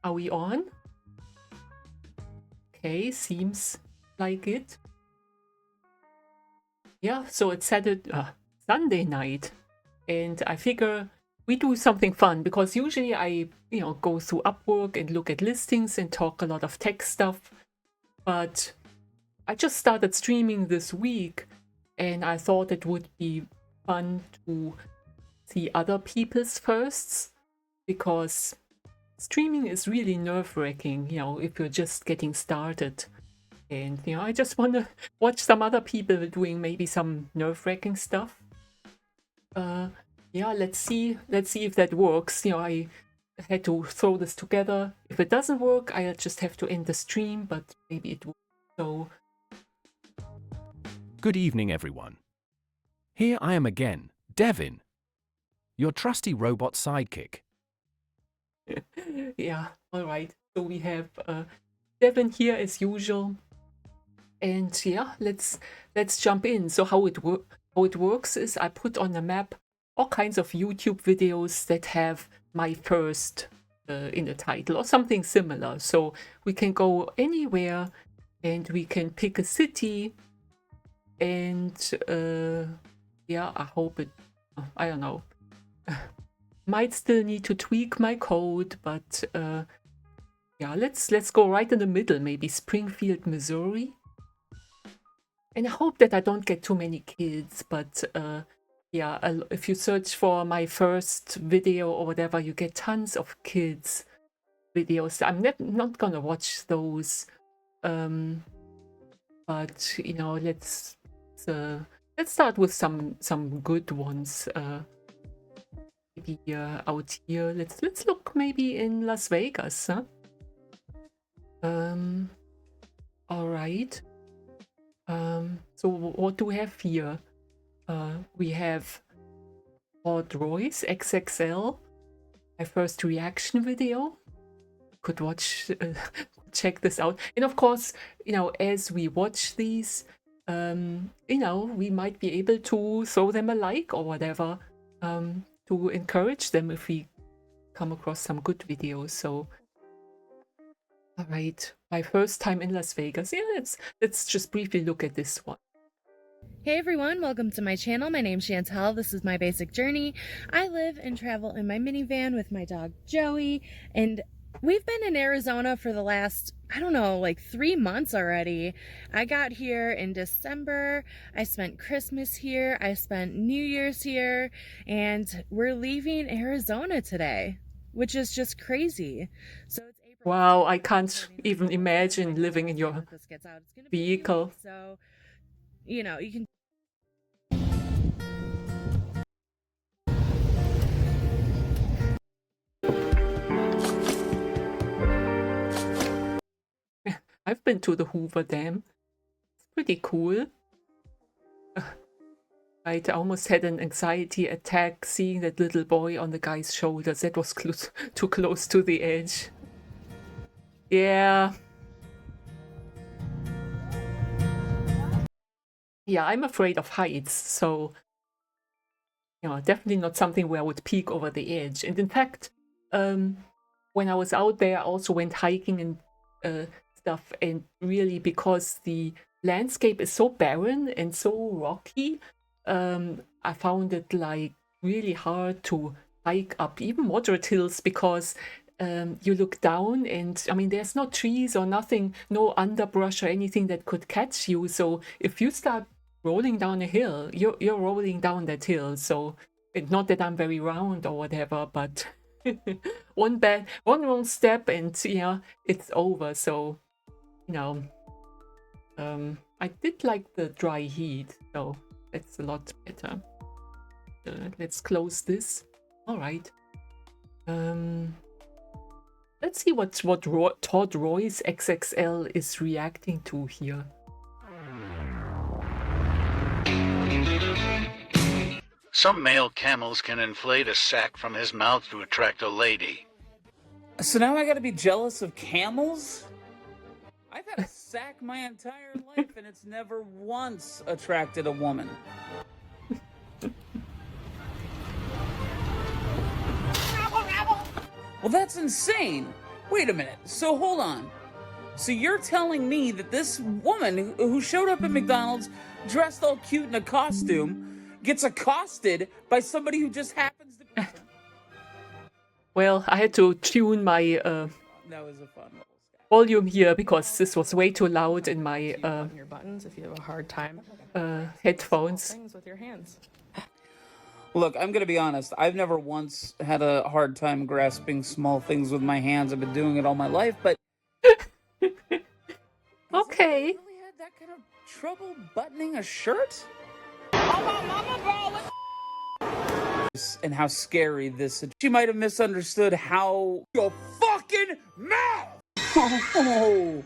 Are we on? Okay, seems like it. Yeah, so it's Sunday night, and I figure we do something fun because usually I, go through Upwork and look at listings and talk a lot of tech stuff. But I just started streaming this week, and I thought it would be fun to see other people's firsts because streaming is really nerve-wracking, if you're just getting started. And I just want to watch some other people doing maybe some nerve-wracking stuff. Yeah, let's see if that works. I had to throw this together. If it doesn't work, I just have to end the stream, but maybe it will. So Good evening, everyone. Here I am again, Devin, your trusty robot sidekick. yeah, all right. So we have Devin here as usual, and yeah, let's jump in. So how it works is I put on the map all kinds of YouTube videos that have my first in the title or something similar. So we can go anywhere, and we can pick a city, and yeah, I hope it. I don't know. Might still need to tweak my code, but yeah, let's go right in the middle, maybe Springfield, Missouri. And I hope that I don't get too many kids, but yeah, if you search for my first video or whatever, you get tons of kids videos. I'm not gonna watch those, but let's start with some good ones. Maybe out here. Let's look maybe in Las Vegas, huh? All right. So what do we have here? We have Todd Royce XXL, my first reaction video. Could watch, check this out. And of course, as we watch these, we might be able to throw them a like or whatever, to encourage them if we come across some good videos. So, all right, my first time in Las Vegas. Yeah, let's just briefly look at this one. Hey everyone, welcome to my channel. My name's Chantel. This is my basic journey. I live and travel in my minivan with my dog Joey, and we've been in Arizona for the last, I don't know, like 3 months already. I got here in December. I spent Christmas here. I spent New Year's here, and we're leaving Arizona today, which is just crazy. So it's April. Wow, I can't even imagine living in your vehicle. So, you can. I've been to the Hoover Dam. It's pretty cool. I almost had an anxiety attack seeing that little boy on the guy's shoulders. That was too close to the edge. Yeah. Yeah, I'm afraid of heights, so definitely not something where I would peek over the edge. And in fact, when I was out there, I also went hiking and stuff, and really because the landscape is so barren and so rocky, I found it like really hard to hike up even moderate hills because you look down and I mean there's no trees or nothing, no underbrush or anything that could catch you. So if you start rolling down a hill, you're rolling down that hill. So not that I'm very round or whatever, but one wrong step and it's over. So I did like the dry heat, so that's a lot better. Let's close this. All right. Let's see what Todd Royce XXL is reacting to here. Some male camels can inflate a sack from his mouth to attract a lady. So now I gotta be jealous of camels? I've had a sack my entire life and it's never once attracted a woman. Well, that's insane. Wait a minute. So hold on. So you're telling me that this woman who showed up at McDonald's dressed all cute in a costume gets accosted by somebody who just happens to be... Well, I had to tune my That was a fun little sketch. volume here because this was way too loud in my Button your buttons if you have a hard time. headphones. Things with your hands. Look, I'm gonna be honest. I've never once had a hard time grasping small things with my hands. I've been doing it all my life, but... Okay. Really had that kind of trouble buttoning a shirt? And how scary this... She might have misunderstood how... Your fucking mouth! Oh.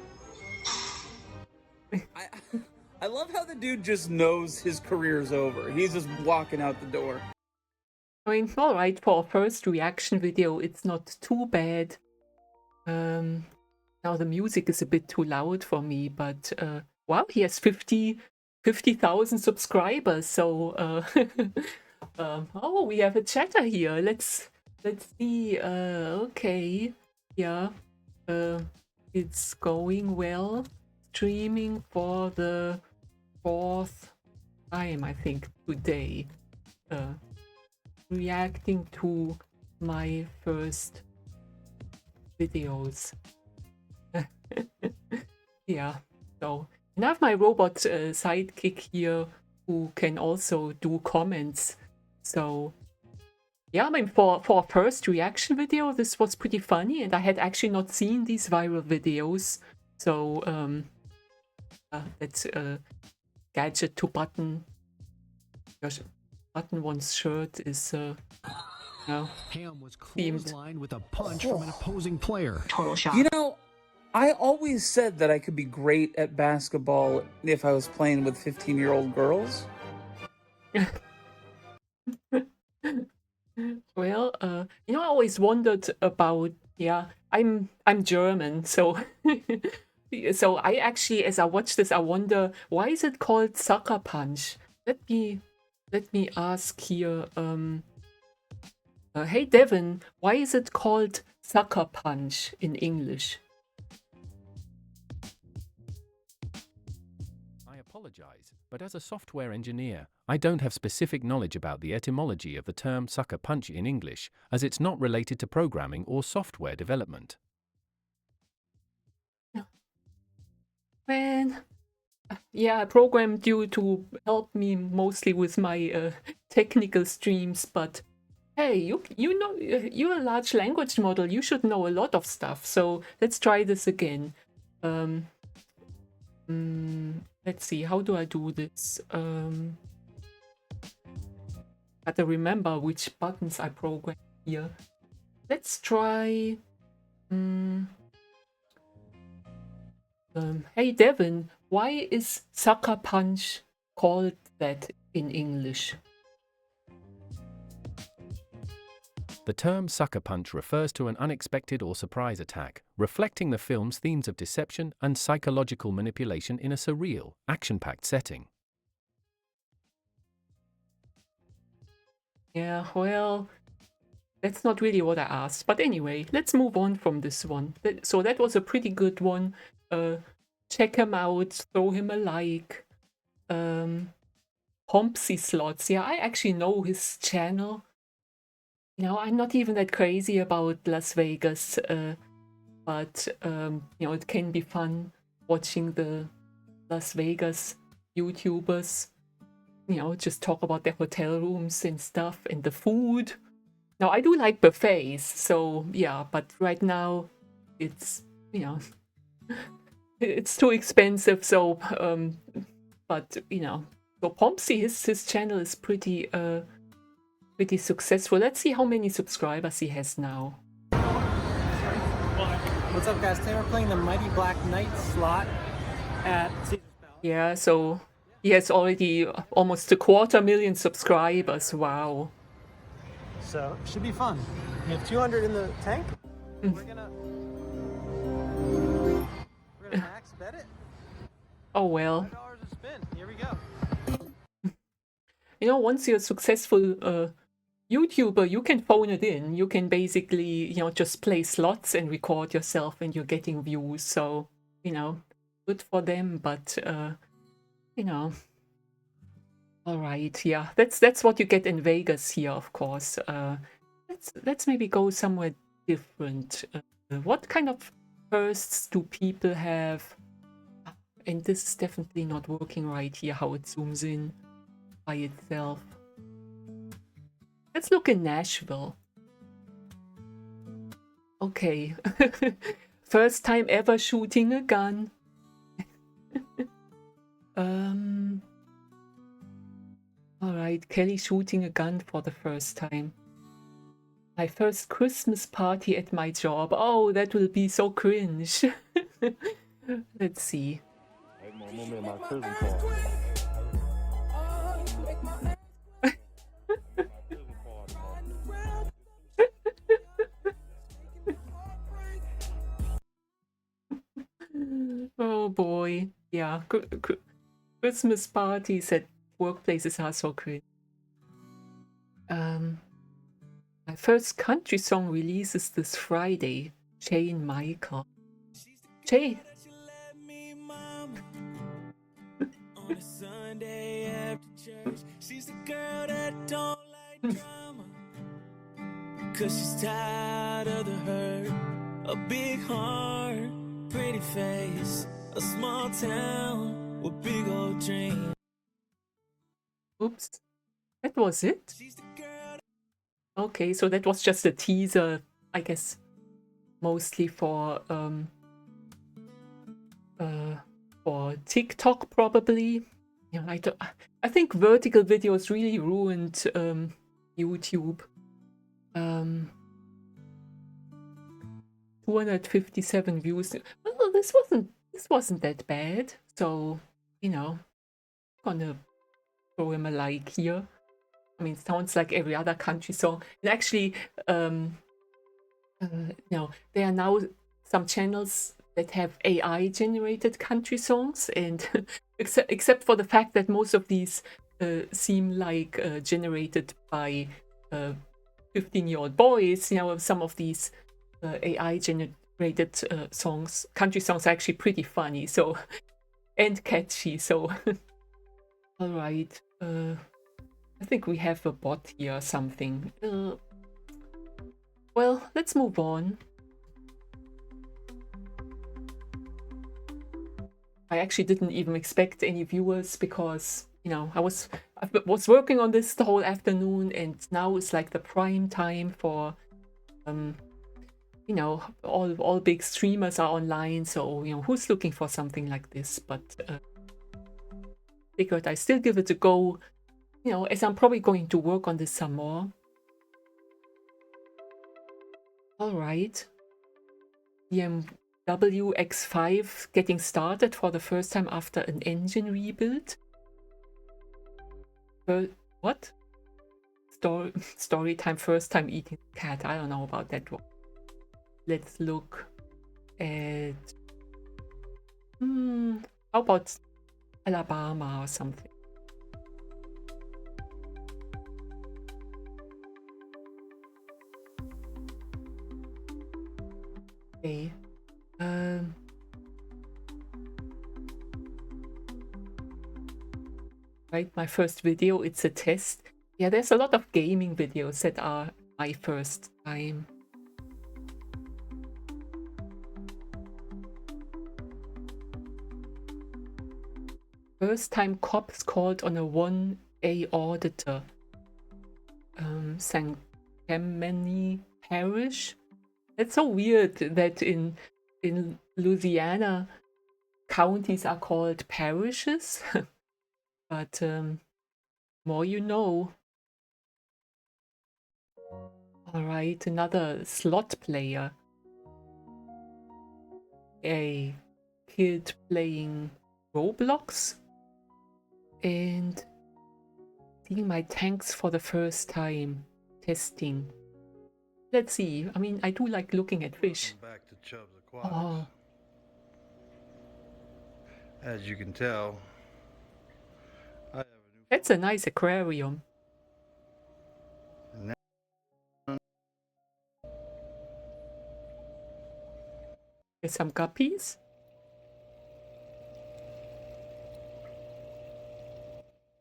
I love how the dude just knows his career's over. He's just walking out the door. I mean, alright, for a first reaction video, it's not too bad. Now the music is a bit too loud for me, but wow, he has 50,000 subscribers, so oh, we have a chatter here. Let's see. Okay, yeah, it's going well. Streaming for the 4th time, I think, today. Reacting to my first videos. Yeah, so and I have my robot sidekick here who can also do comments. So yeah, I mean, for a first reaction video, this was pretty funny, and I had actually not seen these viral videos. So that's gadget to button. Gosh, button one's shirt is Ham was clotheslined with a punch from an opposing player. Total shock. You know, I always said that I could be great at basketball if I was playing with 15-year-old girls. Well, you know, I always wondered about, yeah, I'm German, so so I actually, as I watch this, I wonder, why is it called sucker punch? Let me ask here, hey Devin, why is it called sucker punch in English? I apologize, but as a software engineer, I don't have specific knowledge about the etymology of the term sucker punch in English, as it's not related to programming or software development. Man, yeah, I programmed you to help me mostly with my technical streams, but hey, you know, you're a large language model, you should know a lot of stuff, so let's try this again. Let's see, how do I do this? Got to remember which buttons I programmed here. Let's try... hey Devin, why is sucker punch called that in English? The term sucker punch refers to an unexpected or surprise attack, reflecting the film's themes of deception and psychological manipulation in a surreal, action-packed setting. Yeah, well, that's not really what I asked. But anyway, let's move on from this one. So that was a pretty good one. Check him out, throw him a like. Pompsy Slots. Yeah, I actually know his channel. You know, I'm not even that crazy about Las Vegas. But, you know, it can be fun watching the Las Vegas YouTubers, you know, just talk about their hotel rooms and stuff and the food. Now, I do like buffets, so yeah, but right now it's, you know, it's too expensive, so, but, you know, so Pompsy, his channel is pretty successful. Let's see how many subscribers he has now. What's up, guys? Today we're playing the Mighty Black Knight slot at Caesar's Palace. Yeah, so he has already almost 250,000 subscribers. Wow. So it should be fun. We have 200 in the tank. We're gonna max bet it. Oh well. $5 a spin. Here we go. You know, once you're a successful YouTuber, you can phone it in. You can basically, just play slots and record yourself and you're getting views. So, good for them, but, all right, yeah, that's what you get in Vegas here, of course. Let's maybe go somewhere different. What kind of firsts do people have? And this is definitely not working right here, how it zooms in by itself. Let's look in Nashville. Okay. First time ever shooting a gun. Alright, Kelly shooting a gun for the first time. My first Christmas party at my job. Oh, that will be so cringe. Let's see. Oh boy. Yeah, Christmas parties at workplaces are so cringe. My first country song releases this Friday. Jay and Michael. Jay. On a Sunday after church, she's the girl that don't like drama. Cause she's tired of the hurt. A big heart, pretty face. A small town with big old dreams. Oops. That was it? Okay, so that was just a teaser, I guess, mostly for TikTok probably. Yeah, I think vertical videos really ruined YouTube. 257 views. Well, this wasn't that bad. So, gonna throw him a like here. I mean, it sounds like every other country song. And actually, there are now some channels that have AI generated country songs, and except for the fact that most of these seem like generated by 15-year-old boys, some of these AI generated songs, country songs, are actually pretty funny, so and catchy. So, all right. I think we have a bot here or something. Well, let's move on. I actually didn't even expect any viewers because, I was working on this the whole afternoon, and now it's like the prime time for, all big streamers are online, so, who's looking for something like this? But figured I still give it a go, as I'm probably going to work on this some more. All right. BMW X5 getting started for the first time after an engine rebuild. What? Story time, first time eating cat. I don't know about that one. Let's look at... how about Alabama or something? Okay. Right, my first video, it's a test. Yeah, there's a lot of gaming videos that are my first time. First time cops called on a 1A auditor. St. Tammany Parish. It's so weird that in Louisiana, counties are called parishes. But more you know. All right, another slot player. A kid playing Roblox. And seeing my tanks for the first time. Testing. Let's see. I mean, I do like looking at fish. Back to Chubb's Aquatics. Oh. As you can tell, That's a nice aquarium. There's some guppies.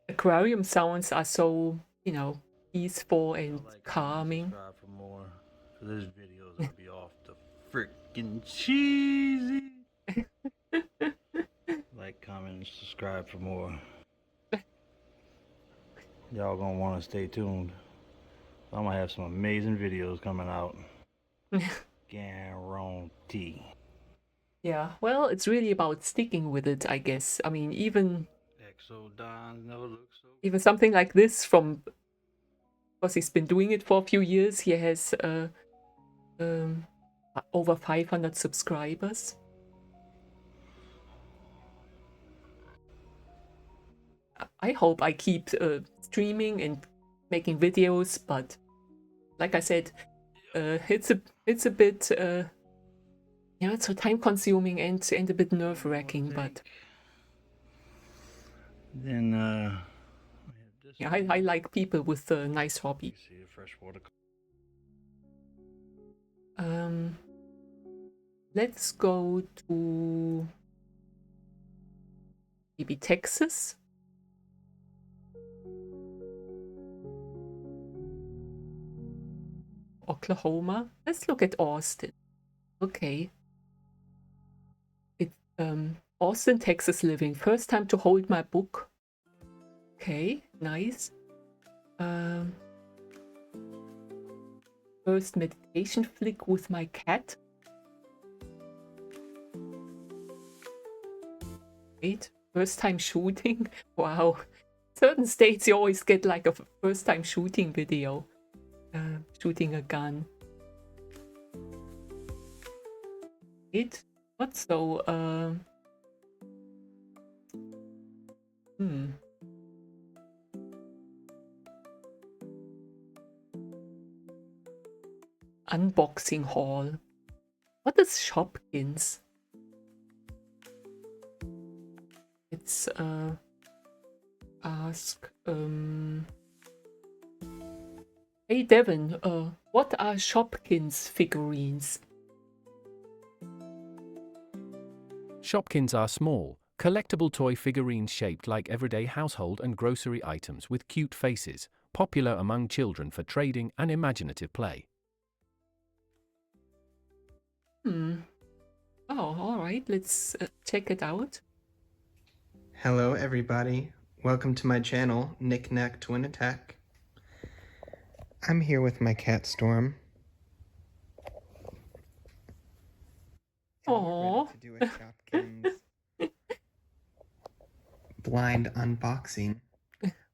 Aquarium sounds are so, you know, peaceful and calming. Subscribe for more. For this video is gonna be off the freaking cheesy. Like, comment, and subscribe for more. Y'all gonna want to stay tuned. I'm gonna have some amazing videos coming out. Guarantee. Yeah, well, it's really about sticking with it, I guess. I mean, even Exodons never look so even something like this from, because he's been doing it for a few years, he has over 500 subscribers. I hope I keep streaming and making videos, but like I said, it's a bit yeah, it's so time consuming and a bit nerve wracking, but then yeah, I like people with a nice hobby. see the freshwater. Let's go to maybe Texas. Oklahoma. Let's look at Austin. Okay. It's Austin, Texas living. First time to hold my book. Okay, nice. First meditation flick with my cat. Wait, first time shooting? Wow. Certain states you always get like a first time shooting video. Shooting a gun. Wait, what so? Unboxing haul. What is Shopkins? It's ask Hey Devin, what are Shopkins figurines? Shopkins are small, collectible toy figurines shaped like everyday household and grocery items with cute faces, popular among children for trading and imaginative play. Oh, alright, let's check it out. Hello everybody, welcome to my channel, Knick Knack Twin Attack. I'm here with my cat Storm. Aww. To do a Shopkins blind unboxing.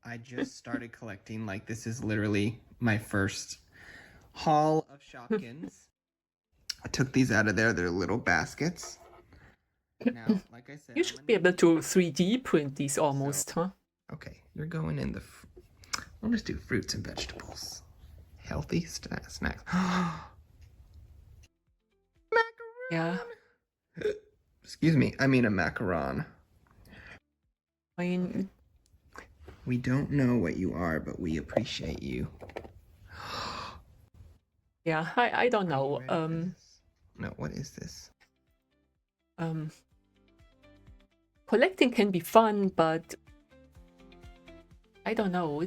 I just started collecting, like this is literally my first haul of Shopkins. I took these out of there, they're little baskets. Now, like I said, You should be able to 3D print these almost, huh? Okay, you're going in the... We'll just do fruits and vegetables. Healthy snacks. Macaron! Yeah. Excuse me, I mean a macaron. I mean... We don't know what you are, but we appreciate you. Yeah, I don't know. No, what is this? Collecting can be fun, but I don't know,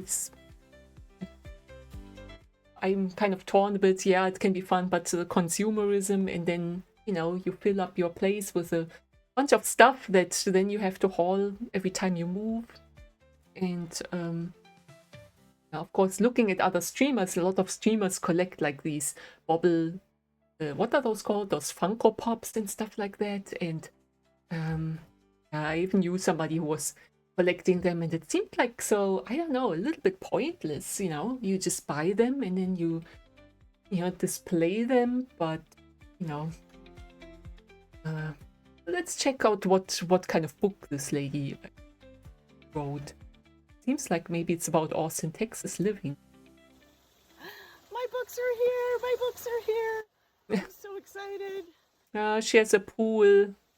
I'm kind of torn a bit. Yeah, it can be fun, but the consumerism, and then, you know, you fill up your place with a bunch of stuff that then you have to haul every time you move. And of course, looking at other streamers, a lot of streamers collect like these bobble, what are those called? Those Funko Pops and stuff like that. And I even knew somebody who was collecting them, and it seemed like, so I don't know, a little bit pointless. You know, you just buy them and then you display them. But you know, let's check out what kind of book this lady wrote. Seems like maybe it's about Austin, Texas living. My books are here! My books are here! I'm so excited. She has a pool.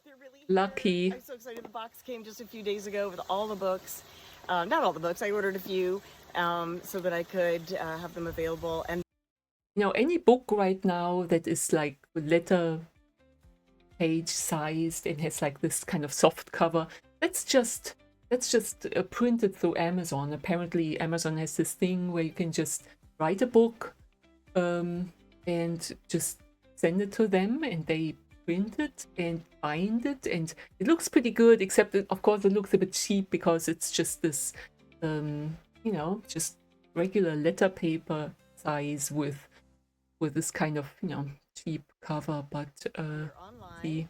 They're really Lucky. here. I'm so excited. The box came just a few days ago with all the books. Not all the books. I ordered a few so that I could have them available. And You know, any book right now that is like letter page sized and has like this kind of soft cover. That's just printed through Amazon. Apparently Amazon has this thing where you can just write a book and just send it to them, and they print it and bind it, and it looks pretty good, except that of course it looks a bit cheap because it's just this you know, just regular letter paper size with this kind of, you know, cheap cover. But the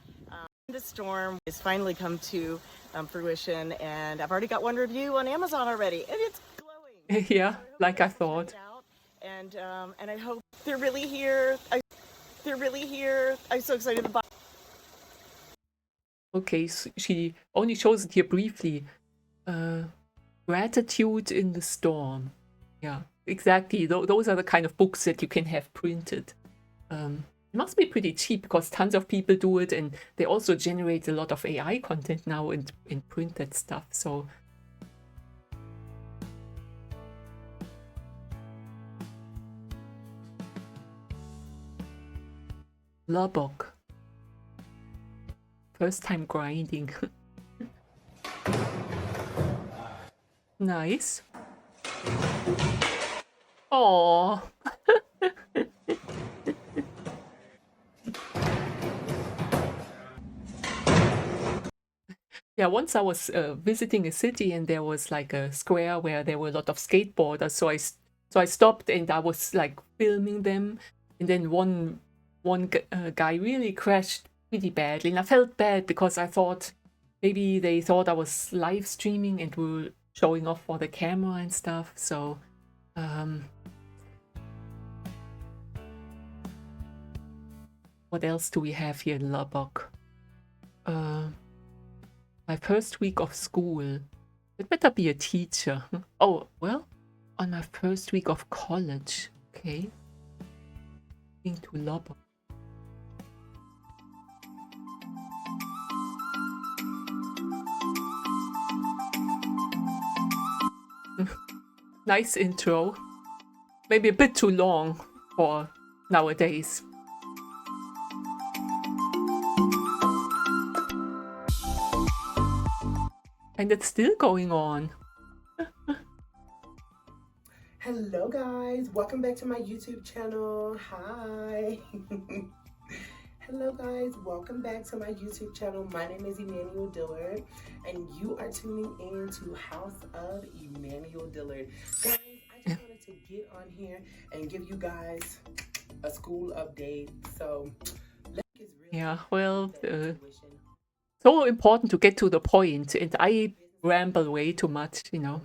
storm has finally come to fruition, and I've already got one review on Amazon already, and it's glowing. Yeah, like I thought. And I hope they're really here. They're really here. I'm so excited to buy. Okay, so she only shows it here briefly. Gratitude in the Storm. Yeah, exactly. Those are the kind of books that you can have printed. It must be pretty cheap because tons of people do it, and they also generate a lot of AI content now and print that stuff. So Lubbock. First time grinding. Nice. Oh. Yeah, once I was visiting a city, and there was like a square where there were a lot of skateboarders. So I stopped and I was like filming them, and then one guy really crashed pretty badly, and I felt bad because I thought maybe they thought I was live streaming and were showing off for the camera and stuff. So what else do we have here in Lubbock? My first week of school. It better be a teacher. Oh, well, on my first week of college. Okay. Into Lubbock. Nice intro. Maybe a bit too long for nowadays. And it's still going on. Hello guys, welcome back to my YouTube channel. Hi. Hello guys, welcome back to my YouTube channel. My name is Emmanuel Dillard, and you are tuning in to House of Emmanuel Dillard. Guys, I just wanted to get on here and give you guys a school update. So, yeah, well, so important to get to the point, and I ramble way too much, you know.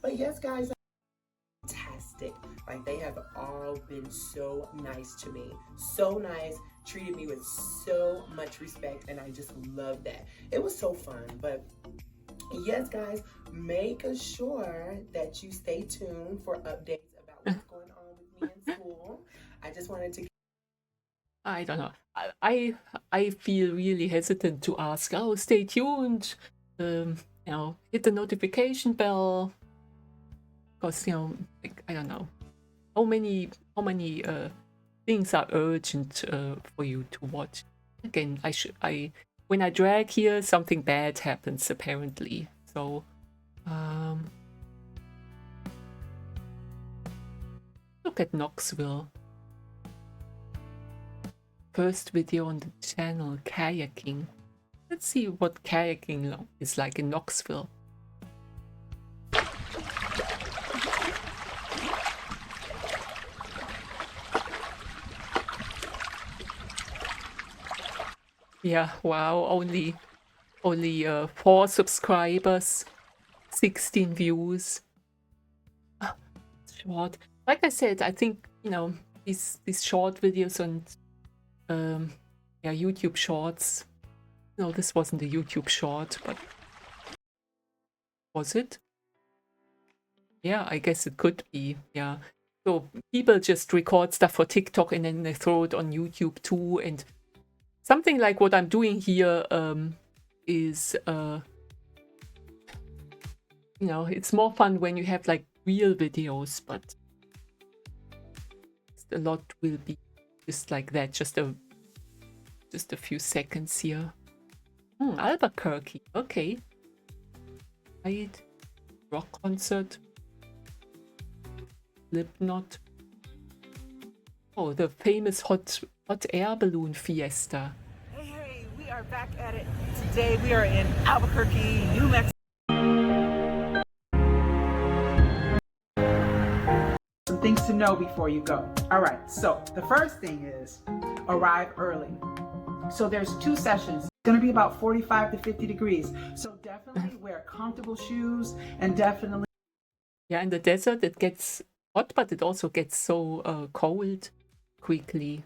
But yes, guys, fantastic. Like, they have all been so nice to me. So nice, treated me with so much respect, and I just love that. It was so fun. But yes, guys, make sure that you stay tuned for updates about what's going on with me in school. I just wanted to... I don't know. I feel really hesitant to ask. Oh, stay tuned. You know, hit the notification bell. Because, you know, like, I don't know how many things are urgent for you to watch. Again, when I drag here, something bad happens apparently. So look at Knoxville. First video on the channel, kayaking. Let's see what kayaking is like in Knoxville. Yeah, wow, only 4 subscribers, 16 views. Short. Like I said, I think, you know, these short videos and yeah, YouTube shorts. No, this wasn't a YouTube short, but was it? Yeah, I guess it could be. Yeah. So people just record stuff for TikTok and then they throw it on YouTube too, and something like what I'm doing here is you know, it's more fun when you have like real videos, but a lot will be just like that, just Just a few seconds here. Albuquerque. Okay. Right. Rock concert. Slipknot. Oh, the famous hot air balloon fiesta. Hey, we are back at it today. We are in Albuquerque, New Mexico. Some things to know before you go. All right, so the first thing is arrive early. So there's 2 sessions. It's going to be about 45 to 50 degrees. So definitely wear comfortable shoes and definitely. Yeah, in the desert it gets hot, but it also gets so cold quickly.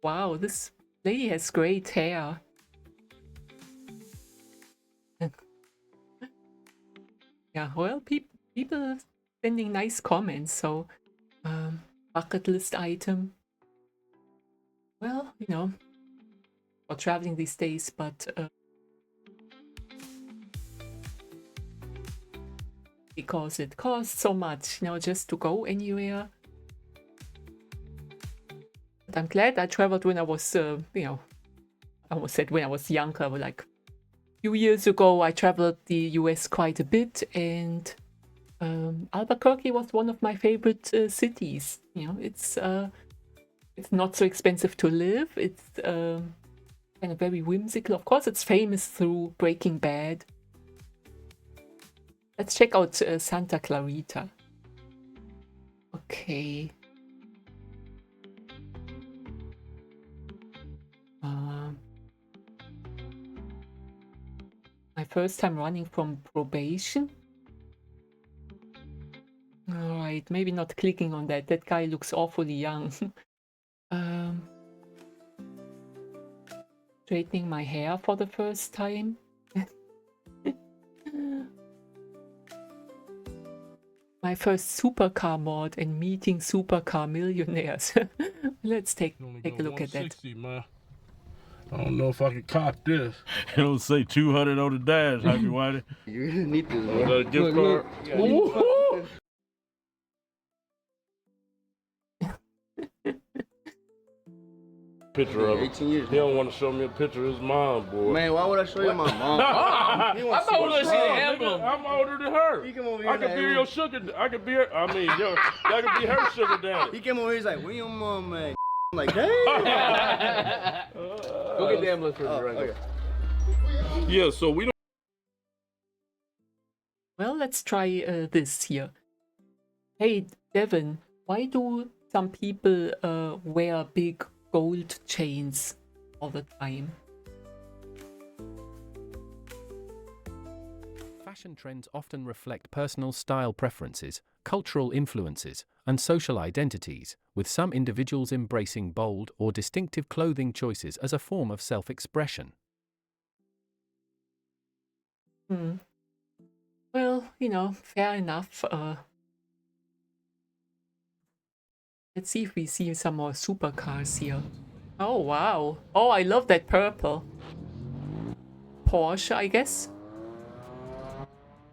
Wow, this lady has great hair. Yeah, well, people sending nice comments, so bucket list item. Well, you know, for traveling these days, but because it costs so much, you know, just to go anywhere. But I'm glad I traveled when I was, you know, I almost said when I was younger, but like a few years ago, I traveled the US quite a bit, and Albuquerque was one of my favorite cities. You know, it's not so expensive to live. It's kind of very whimsical. Of course, it's famous through Breaking Bad. Let's check out Santa Clarita. Okay. My first time running from probation. Alright, maybe not clicking on that. That guy looks awfully young. Straightening my hair for the first time. My first supercar mod and meeting supercar millionaires. Let's take a look at that. Man. I don't know if I can cop this. It'll say 200 on the dash, Happy Whitey. You really need this, Is that a gift card? Picture of him. 18 years. He don't want to show me a picture of his mom, boy. Man, why would I show you my mom? I thought we were see the emblem. I'm older than her. He came over here. I could be your sugar. I could be her. I mean, yo, I could be her sugar daddy. He came over here. He's like, "Where your mom, man?" I'm like, "Damn." Go get the emblem for me, right okay. Yeah, so we don't. Well, let's try this here. Hey, Devin, why do some people wear big gold chains all the time? Fashion trends often reflect personal style preferences, cultural influences, and social identities, with some individuals embracing bold or distinctive clothing choices as a form of self-expression. Well, you know, fair enough. Let's see if we see some more supercars here. Oh, wow. Oh, I love that purple. Porsche, I guess.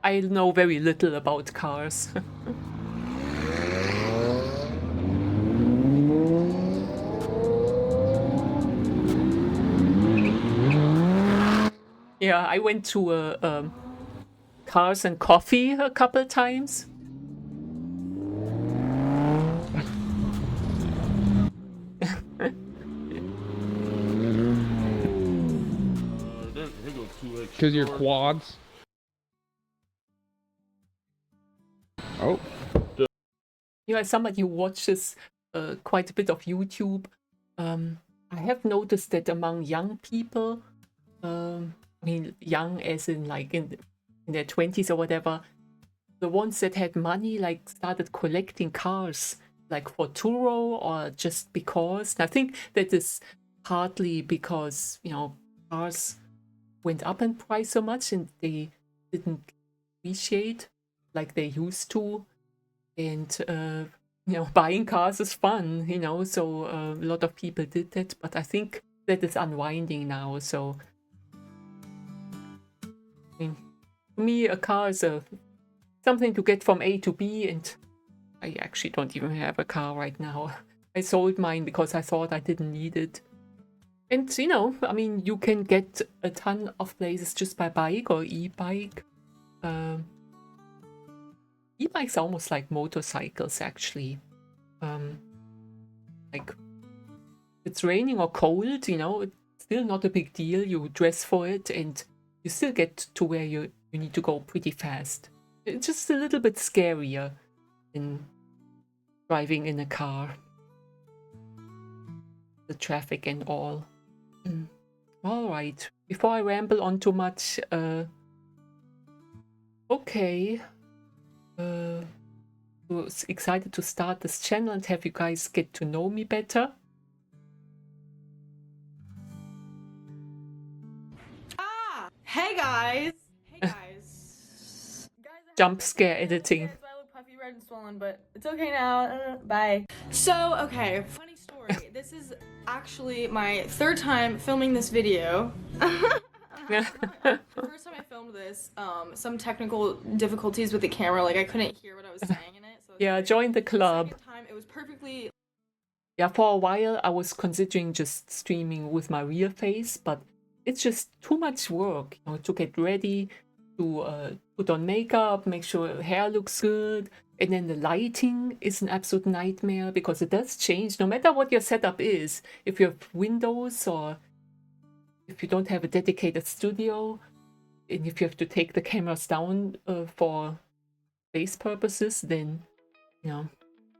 I know very little about cars. Yeah, I went to Cars and Coffee a couple times. Because your quads. Oh. You know, as somebody who watches quite a bit of YouTube, I have noticed that among young people, I mean, young as in like in their 20s or whatever, the ones that had money like started collecting cars, like for Turo or just because. And I think that is partly because, you know, cars went up in price so much and they didn't appreciate like they used to. And, you know, buying cars is fun, you know, so a lot of people did that. But I think that is unwinding now, so... I mean, to me, a car is something to get from A to B, and I actually don't even have a car right now. I sold mine because I thought I didn't need it. And you know, I mean, you can get a ton of places just by bike or e-bike. E-bikes are almost like motorcycles, actually. Like, it's raining or cold, you know, it's still not a big deal. You dress for it and you still get to where you need to go pretty fast. It's just a little bit scarier than driving in a car. The traffic and all. All right. Before I ramble on too much, okay. Was excited to start this channel and have you guys get to know me better. Hey guys! Hey guys! Jump scare editing. So I look puffy, red, and swollen, but it's okay now. Bye. So, okay, funny story. This is actually my third time filming this video. The first time I filmed this, some technical difficulties with the camera, like I couldn't hear what I was saying in it. So yeah, join the club. the second time, it was perfectly. Yeah, for a while I was considering just streaming with my real face, but it's just too much work, you know, to get ready, to put on makeup, make sure hair looks good, and then the lighting is an absolute nightmare because it does change no matter what your setup is. If you have windows or if you don't have a dedicated studio, and if you have to take the cameras down for face purposes, then, you know,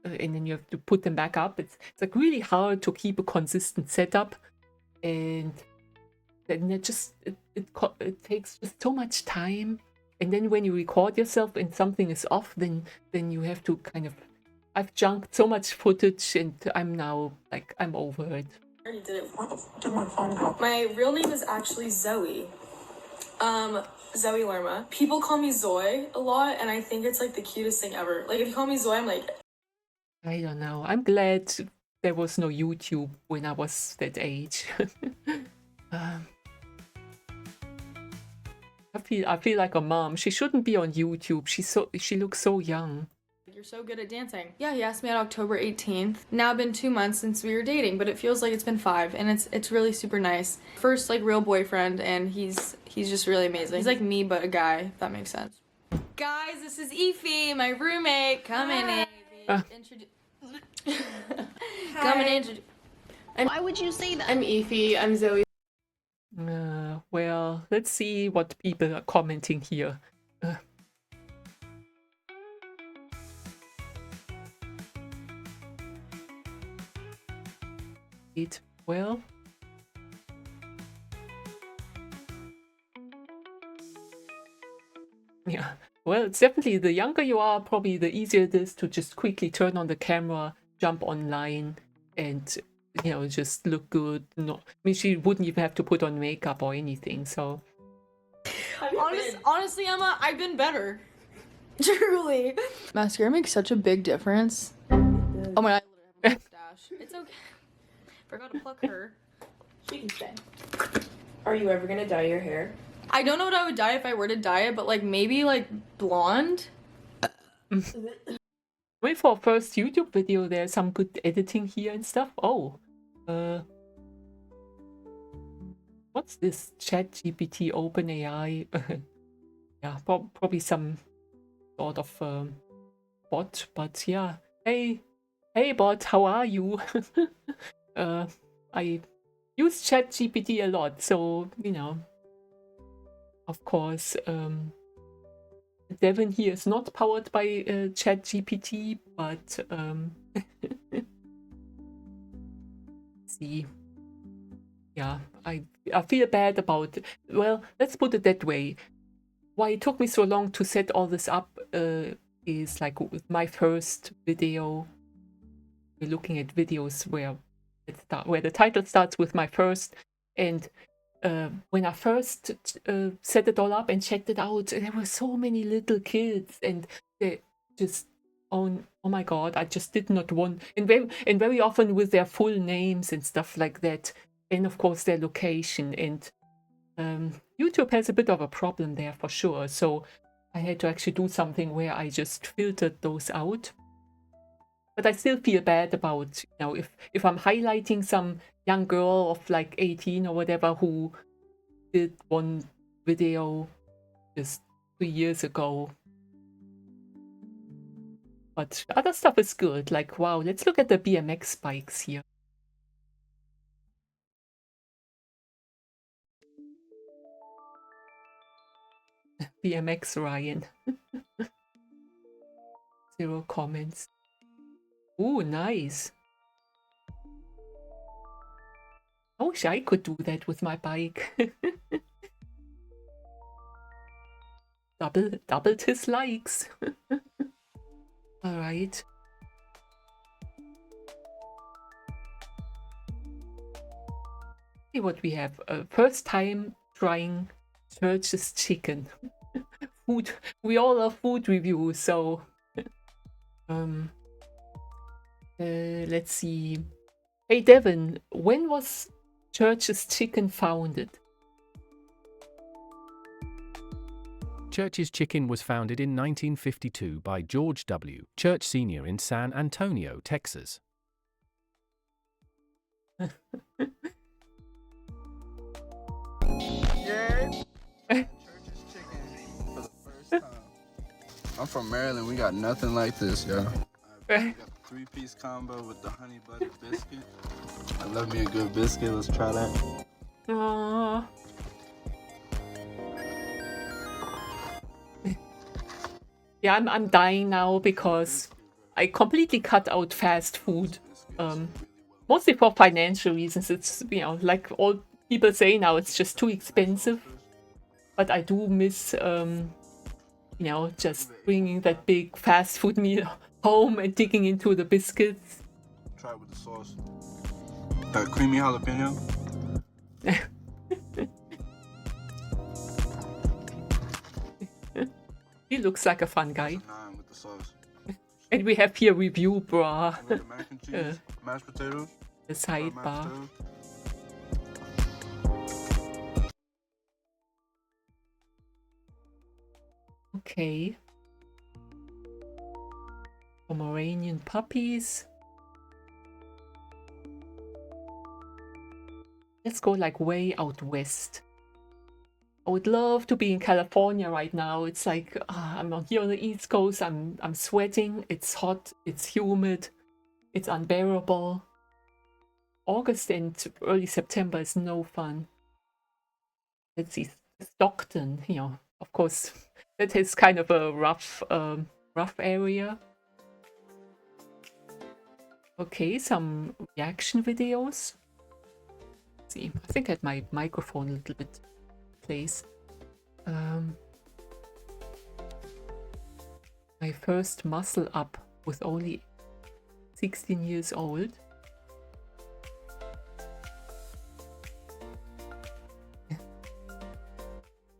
and then you have to put them back up. It's like really hard to keep a consistent setup, and then it takes just so much time. And then when you record yourself and something is off, then you have to kind of. I've junked so much footage, and I'm now like I'm over it. I already did it. My real name is actually Zoe. Zoe Lerma. People call me Zoe a lot, and I think it's like the cutest thing ever. Like if you call me Zoe, I'm like. I don't know. I'm glad there was no YouTube when I was that age. I feel like a mom. She shouldn't be on YouTube. She looks so young. You're so good at dancing. Yeah, he asked me on October 18th. Now been 2 months since we were dating, but it feels like it's been 5, and it's really super nice. First like real boyfriend, and he's just really amazing. He's like me but a guy, if that makes sense. Guys, this is Ify, my roommate. Come in. Come and introduce. Why would you say that? I'm Ify. I'm Zoe. Well, let's see what people are commenting here. Well, yeah. Well, it's definitely the younger you are, probably the easier it is to just quickly turn on the camera, jump online, and you know, just look good. No, I mean, she wouldn't even have to put on makeup or anything. So, Honestly, Emma, I've been better. Truly. Mascara makes such a big difference. Oh my god, I literally have a mustache. It's okay. Forgot to pluck her. She can stay. Are you ever gonna dye your hair? I don't know what I would dye if I were to dye it, but like maybe like blonde. wait for a first YouTube video. There's some good editing here and stuff. Oh, what's this? ChatGPT, OpenAI. Yeah, probably some sort of bot. But yeah, hey bot, how are you? I use ChatGPT a lot, so you know. Of course, Devin here is not powered by ChatGPT, but see, yeah, I feel bad about. Well, let's put it that way. Why it took me so long to set all this up is like with my first video. We're looking at videos where the title starts with my first, and when I first set it all up and checked it out, there were so many little kids, and they just oh my god, I just did not want, and very often with their full names and stuff like that, and of course their location, and YouTube has a bit of a problem there for sure. So I had to actually do something where I just filtered those out. But I still feel bad about, you know, if I'm highlighting some young girl of like 18 or whatever who did one video just 3 years ago. But other stuff is good. Like, wow, let's look at the BMX bikes here. BMX Ryan. 0 comments. Ooh, nice. I wish I could do that with my bike. Doubled his likes. All right. See what we have. First time trying Church's chicken. Food. We all love food reviews, so let's see. Hey Devin, when was Church's Chicken founded? Church's Chicken was founded in 1952 by George W. Church Sr. in San Antonio, Texas. I'm from Maryland. We got nothing like this, yo. We got the 3-piece combo with the honey butter biscuit. I love me a good biscuit. Let's try that. Aww. Yeah, I'm dying now because I completely cut out fast food. Mostly for financial reasons. It's, you know, like all people say now, it's just too expensive. But I do miss, you know, just bringing that big fast food meal home and digging into the biscuits. Try it with the sauce. That creamy jalapeno. He looks like a fun guy. With the sauce. And we have here review bra. Mac and cheese, mashed potatoes. The sidebar. Okay. Pomeranian puppies. Let's go like way out west. I would love to be in California right now. It's like I'm here on the East Coast. I'm sweating. It's hot. It's humid. It's unbearable. August and early September is no fun. Let's see, Stockton. You know, of course, that is kind of a rough area. Okay, some reaction videos. Let's see, I think I had my microphone a little bit place. My first muscle up with only 16 years old.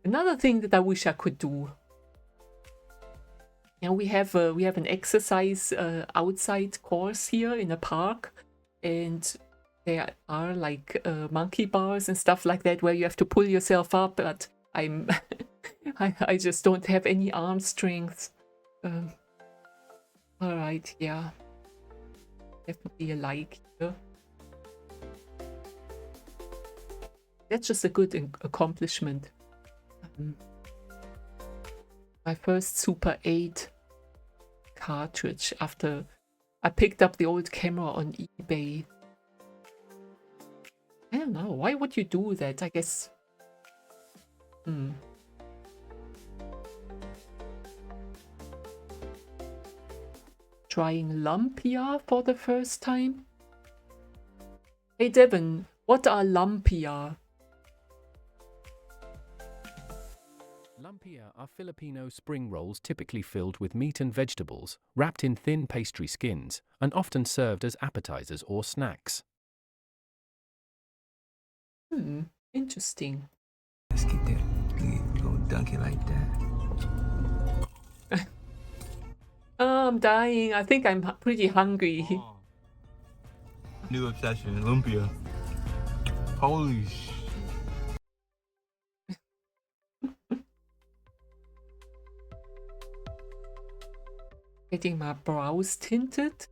Another thing that I wish I could do. You know, we have an exercise outside course here in a park, and there are like monkey bars and stuff like that where you have to pull yourself up, but I'm I just don't have any arm strength. All right, yeah, definitely a like here. That's just a good accomplishment. My first Super 8 cartridge after I picked up the old camera on eBay. I don't know, why would you do that? I guess... Trying lumpia for the first time? Hey Devin, what are lumpia? Lumpia are Filipino spring rolls typically filled with meat and vegetables, wrapped in thin pastry skins, and often served as appetizers or snacks. Interesting. Let's get that. Go dunk it like that. Oh, I'm dying. I think I'm pretty hungry. New obsession, lumpia. Holy sh... Getting my brows tinted.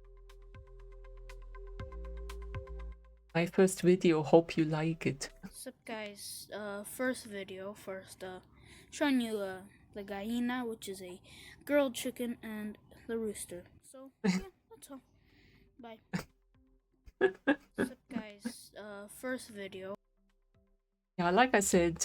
my first video. Hope you like it. What's up, guys? First video. Showing you the gallina, which is a grilled chicken, and the rooster. So yeah, that's all. Bye. What's up, guys? First video. Yeah, like I said,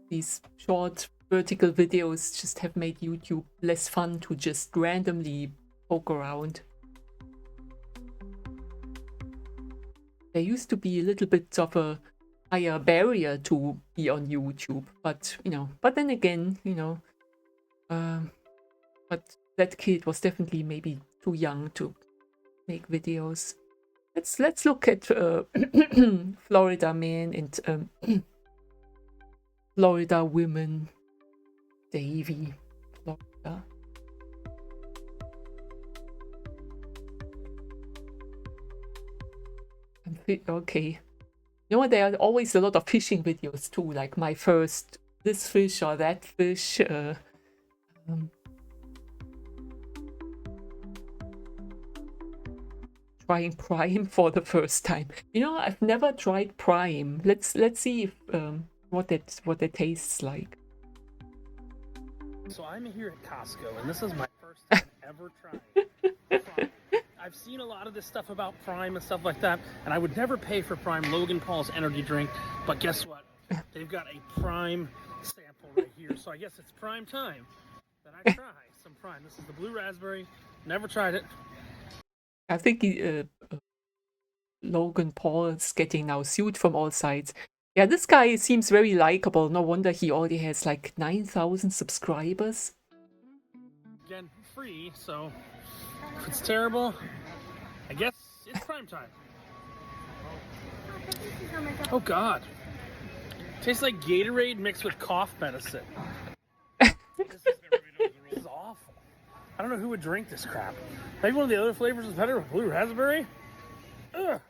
these short vertical videos just have made YouTube less fun to just randomly poke around. There used to be a little bit of a higher barrier to be on YouTube, but but then again, but that kid was definitely maybe too young to make videos. Let's look at Florida man and Florida women. Davy, Florida. Okay. You know, there are always a lot of fishing videos too, like my first this fish or that fish. Trying Prime for the first time. You know, I've never tried Prime. Let's see if what it tastes like. So I'm here at Costco, and this is my first time ever trying Prime. I've seen a lot of this stuff about Prime and stuff like that, and I would never pay for Prime, Logan Paul's energy drink, but guess what? They've got a Prime sample right here, so I guess it's Prime time. Then I try some Prime. This is the blue raspberry. Never tried it. I think Logan Paul is getting now sued from all sides. Yeah, this guy seems very likable. No wonder he already has like 9,000 subscribers. Again, free, so if it's terrible, I guess it's Prime time. Oh God. Tastes like Gatorade mixed with cough medicine. This is awful. I don't know who would drink this crap. Maybe one of the other flavors is better with blue raspberry? Ugh,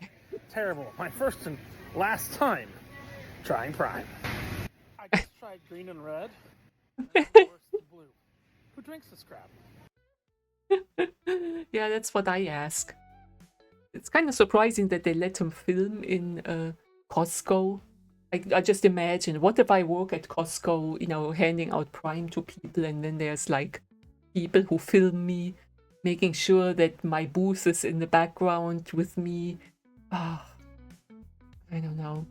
terrible. My first and last time trying Prime. I just tried green and red. And of course, the blue. Who drinks this crap? Yeah, that's what I ask. It's kind of surprising that they let him film in Costco. I just imagine, what if I work at Costco, handing out Prime to people, and then there's like people who film me, making sure that my booth is in the background with me. I don't know.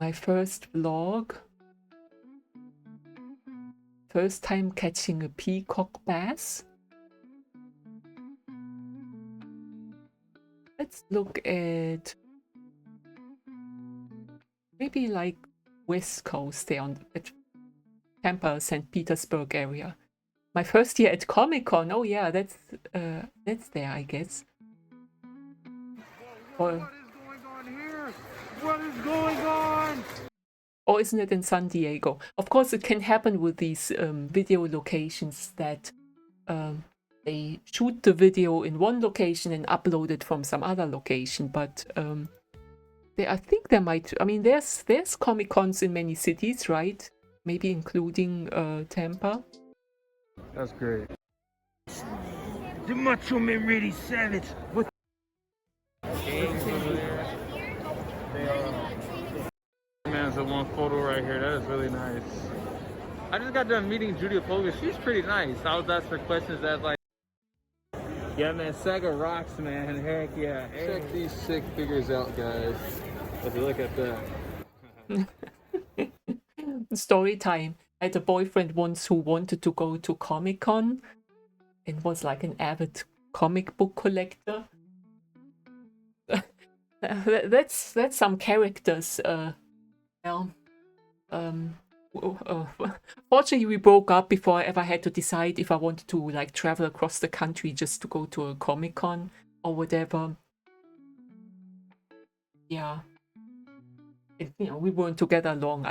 My first vlog. First time catching a peacock bass. Let's look at maybe like West Coast there at Tampa, St. Petersburg area. My first year at Comic-Con. Oh yeah, that's there, I guess. What is going on here? What is going on? Or isn't it in San Diego? Of course, it can happen with these video locations that they shoot the video in one location and upload it from some other location. But I think there might. I mean, there's Comic-Cons in many cities, right? Maybe including Tampa. That's great. The Macho Man Ready Savage. What? Man's the one photo right here. That is really nice. I just got done meeting Judy Opoga. She's pretty nice. I was asking her questions that like, yeah, man, Saga rocks, man. Heck yeah. Check these sick figures out, guys. Let's look at that. Story time. I had a boyfriend once who wanted to go to Comic-Con and was like an avid comic book collector. That's some characters. Fortunately, we broke up before I ever had to decide if I wanted to like travel across the country just to go to a Comic-Con or whatever. Yeah. And, we weren't together long.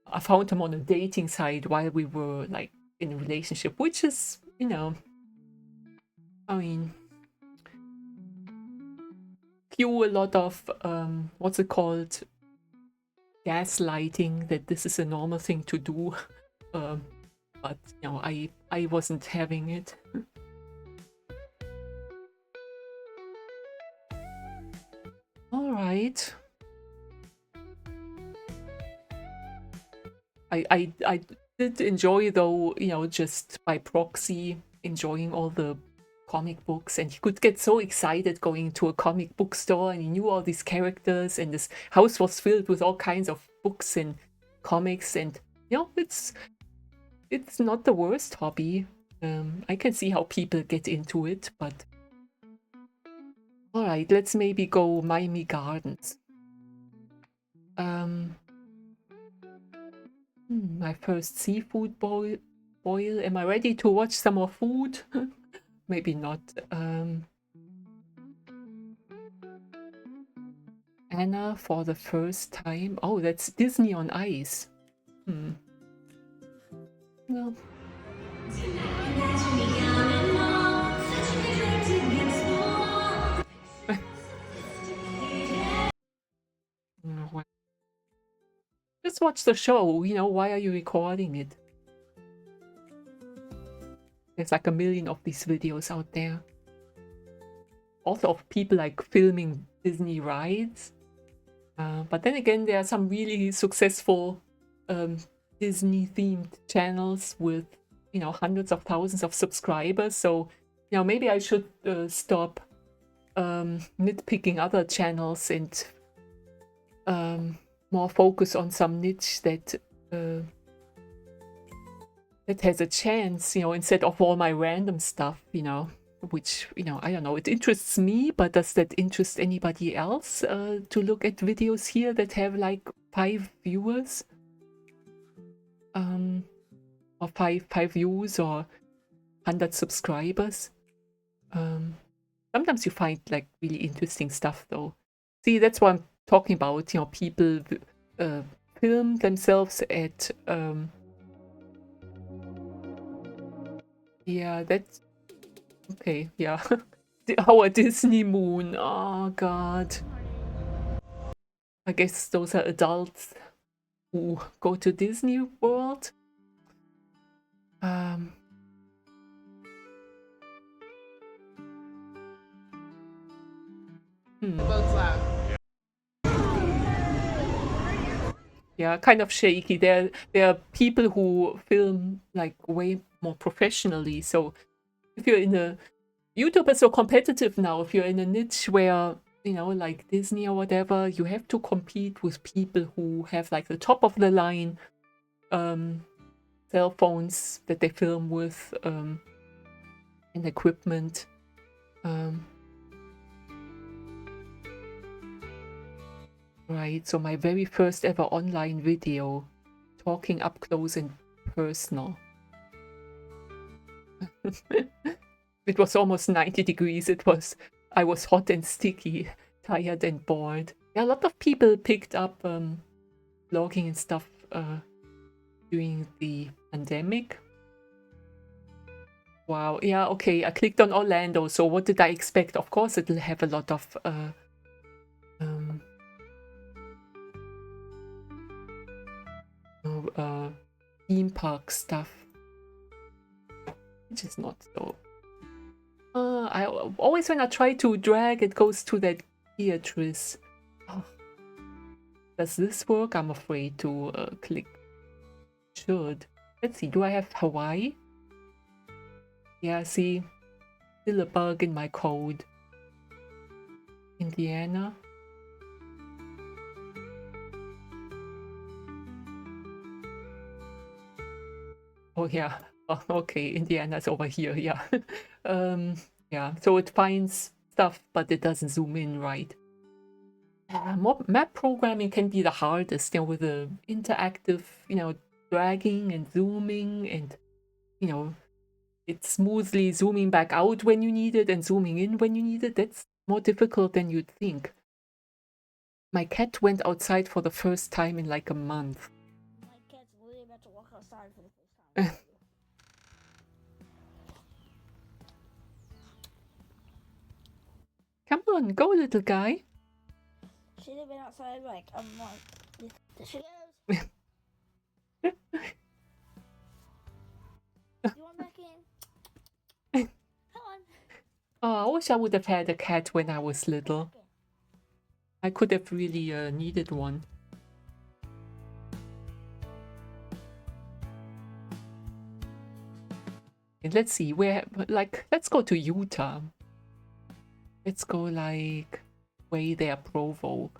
I found him on a dating site while we were like in a relationship, which is, I mean, cue a lot of what's it called, gaslighting, that this is a normal thing to do. but you know, I wasn't having it. All right. I did enjoy, though, you know, just by proxy, enjoying all the comic books, and he could get so excited going to a comic book store, and he knew all these characters, and this house was filled with all kinds of books and comics, and you know, it's not the worst hobby. I can see how people get into it, but all right, let's maybe go Miami Gardens. My first seafood boil. Am I ready to watch some more food? Maybe not. Anna for the first time. Oh, that's Disney on Ice. No. Just watch the show, you know, why are you recording it? There's like a million of these videos out there. Also of people like filming Disney rides. But then again, there are some really successful Disney themed channels with, you know, hundreds of thousands of subscribers. So, you know, maybe I should stop nitpicking other channels and more focus on some niche that has a chance, you know, instead of all my random stuff, you know, which, you know, I don't know, it interests me, but does that interest anybody else to look at videos here that have like 5 viewers? Or 5 views or 100 subscribers? Sometimes you find like really interesting stuff though. See, that's what I'm talking about, you know, people film themselves at yeah, that's okay, yeah. Our Disney moon. Oh god. I guess those are adults who go to Disney World. Yeah, kind of shaky. There are people who film like way more professionally. So if you're in a YouTube is so competitive now. If you're in a niche where, you know, like Disney or whatever, you have to compete with people who have like the top of the line cell phones that they film with and equipment. Right, so my very first ever online video, talking up close and personal. It was almost 90 degrees. I was hot and sticky, tired and bored. Yeah, a lot of people picked up vlogging and stuff during the pandemic. Wow, yeah, okay, I clicked on Orlando, so what did I expect? Of course it'll have a lot of theme park stuff, which is not so. I always, when I try to drag, it goes to that Beatrice. Oh. Does this work? I'm afraid to click. Should. Let's see, do I have Hawaii? Yeah, see, still a bug in my code. Indiana. Oh yeah, oh, okay, Indiana's over here, yeah. Yeah, so it finds stuff, but it doesn't zoom in right. Map programming can be the hardest, you know, with the interactive, you know, dragging and zooming, and, you know, it's smoothly zooming back out when you need it and zooming in when you need it. That's more difficult than you'd think. My cat went outside for the first time in like a month. My cat's really about to walk outside for the first time. Come on, go, little guy. She's been outside like a month. There she goes. Oh, I wish I would have had a cat when I was little. I could have really needed one. And let's see, let's go to Utah. Let's go like way there, Provo.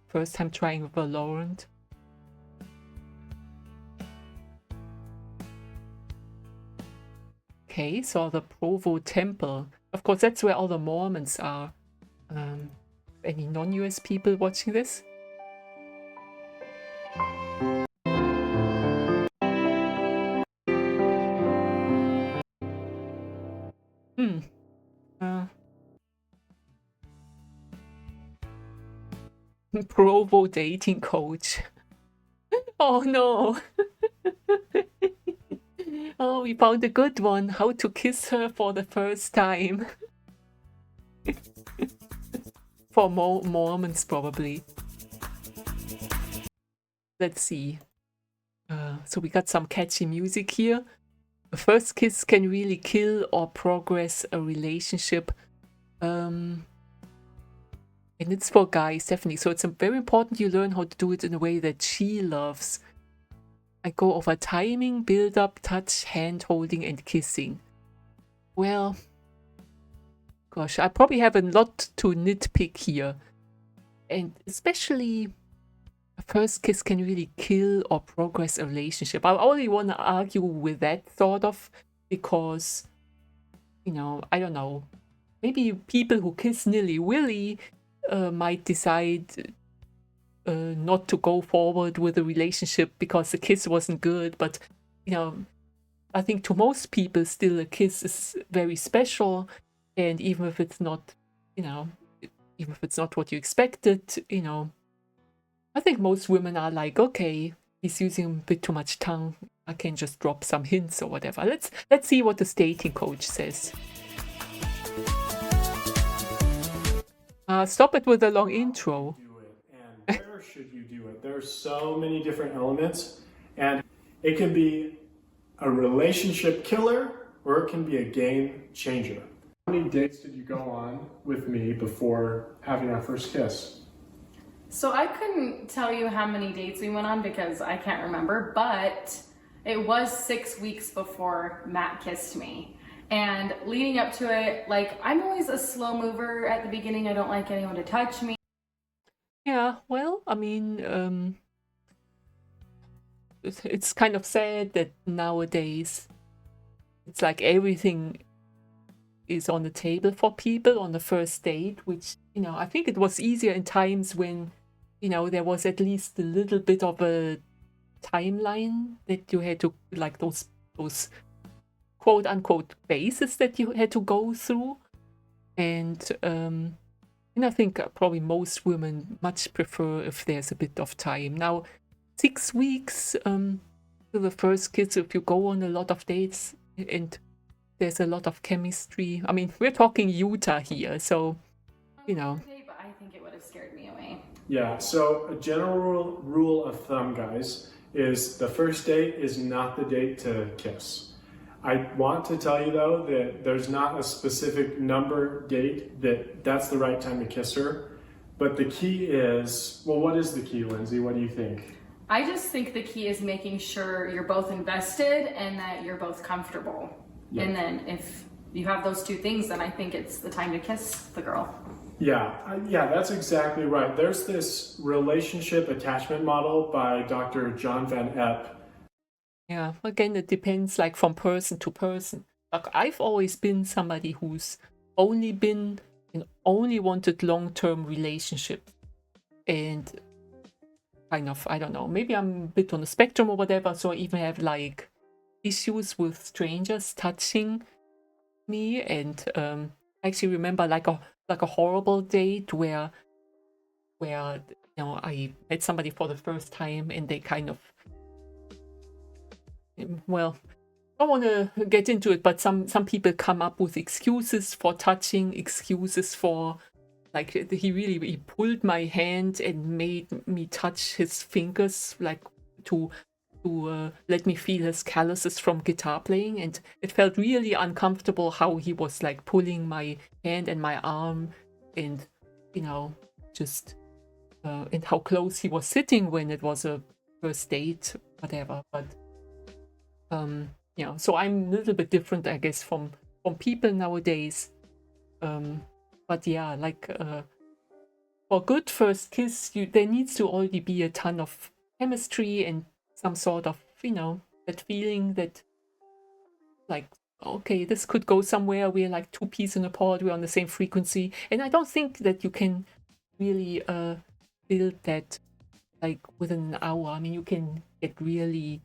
First time trying Valorant. Okay, so the Provo Temple. Of course, that's where all the Mormons are. Any non-US people watching this? Provo dating coach. Oh no. Oh, we found a good one. How to kiss her for the first time. For Mormons, probably. Let's see. So we got some catchy music here. A first kiss can really kill or progress a relationship. And it's for guys, definitely. So it's very important you learn how to do it in a way that she loves. I go over timing, build up, touch, hand holding, and kissing. Well, gosh, I probably have a lot to nitpick here. And especially, a first kiss can really kill or progress a relationship. I only want to argue with that sort of, because, you know, I don't know. Maybe people who kiss nilly-willy might decide not to go forward with a relationship because the kiss wasn't good. But, you know, I think to most people still a kiss is very special. And even if it's not, you know, even if it's not what you expected, you know, I think most women are like, okay, he's using a bit too much tongue. I can just drop some hints or whatever. Let's see what the dating coach says. Stop it with a long intro. And where should you do it? There's so many different elements, and it can be a relationship killer or it can be a game changer. How many dates did you go on with me before having our first kiss? So I couldn't tell you how many dates we went on because I can't remember, but it was 6 weeks before Matt kissed me. And leading up to it, like, I'm always a slow mover at the beginning. I don't like anyone to touch me. Yeah, well, I mean, it's kind of sad that nowadays it's like everything is on the table for people on the first date, which, you know, I think it was easier in times when, you know, there was at least a little bit of a timeline that you had to, like those quote-unquote phases that you had to go through. And I think probably most women much prefer if there's a bit of time. Now, 6 weeks to the first kiss, if you go on a lot of dates and there's a lot of chemistry. I mean, we're talking Utah here, so, you know. But I think it would have scared me away. Yeah, so a general rule of thumb, guys, is the first date is not the date to kiss. I want to tell you, though, that there's not a specific number date that's the right time to kiss her. But the key is, well, what is the key, Lindsay? What do you think? I just think the key is making sure you're both invested and that you're both comfortable. Yeah. And then if you have those two things, then I think it's the time to kiss the girl. Yeah, that's exactly right. There's this relationship attachment model by Dr. John Van Epp. Yeah, again, it depends like from person to person. Like I've always been somebody who's only been and only wanted long-term relationship. And kind of, I don't know, maybe I'm a bit on the spectrum or whatever, so I even have like issues with strangers touching me. And I actually remember like a horrible date where you know, I met somebody for the first time and they kind of, well, I don't want to get into it, but some people come up with excuses for touching, excuses for, like, he pulled my hand and made me touch his fingers, like, to to let me feel his calluses from guitar playing, and it felt really uncomfortable how he was like pulling my hand and my arm, and you know, just and how close he was sitting when it was a first date, whatever. But yeah, so I'm a little bit different, I guess, from people nowadays. But yeah, like for good first kiss, there needs to already be a ton of chemistry and some sort of, you know, that feeling that like, okay, this could go somewhere. We're like two peas in a pod. We're on the same frequency, and I don't think that you can really build that like within an hour. I mean, you can get really